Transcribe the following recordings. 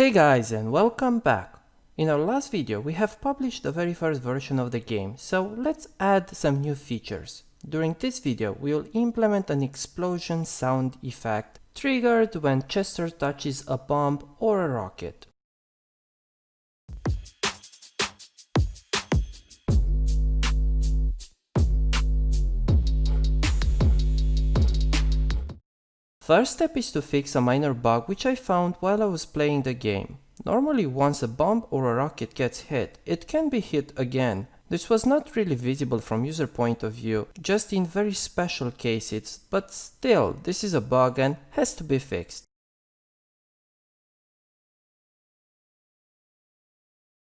Hey guys, and welcome back. In our last video we have published the very first version of the game, so let's add some new features. During this video we will implement an explosion sound effect triggered when Chester touches a bomb or a rocket. First step is to fix a minor bug which I found while I was playing the game. Normally once a bomb or a rocket gets hit, it can be hit again. This was not really visible from user point of view, just in very special cases, but still, this is a bug and has to be fixed.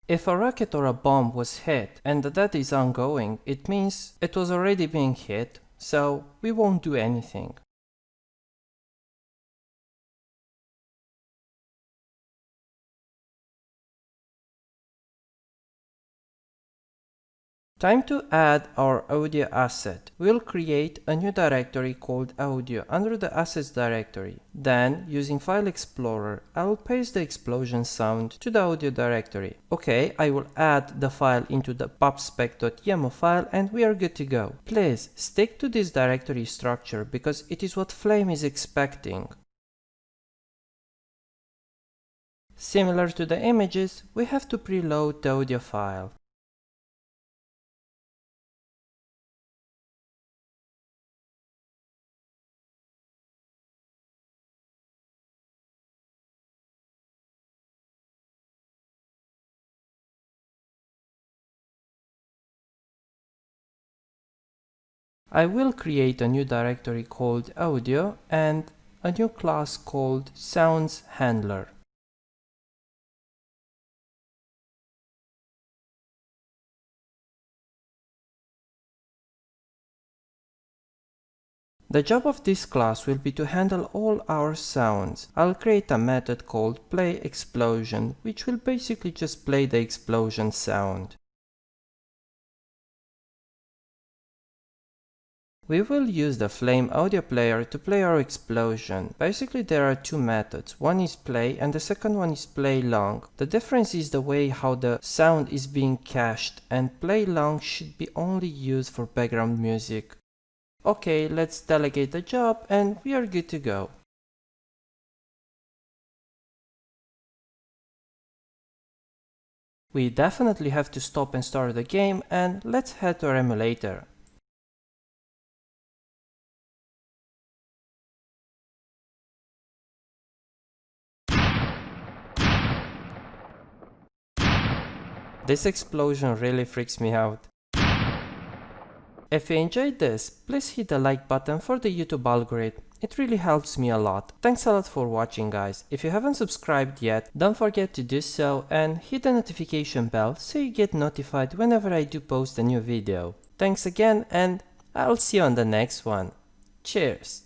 If a rocket or a bomb was hit and that is ongoing, it means it was already being hit, so we won't do anything. Time to add our audio asset. We'll create a new directory called audio under the assets directory. Then, using File Explorer, I'll paste the explosion sound to the audio directory. Okay, I will add the file into the popspec.yaml file and we are good to go. Please stick to this directory structure because it is what Flame is expecting. Similar to the images, we have to preload the audio file. I will create a new directory called audio and a new class called sounds handler. The job of this class will be to handle all our sounds. I'll create a method called playExplosion, which will basically just play the explosion sound. We will use the Flame audio player to play our explosion. Basically there are two methods, one is play and the second one is play long. The difference is the way how the sound is being cached, and play long should be only used for background music. Okay, let's delegate the job and we are good to go. We definitely have to stop and start the game, and let's head to our emulator. This explosion really freaks me out. If you enjoyed this, please hit the like button for the YouTube algorithm. It really helps me a lot. Thanks a lot for watching, guys. If you haven't subscribed yet, don't forget to do so and hit the notification bell so you get notified whenever I do post a new video. Thanks again and I'll see you on the next one. Cheers!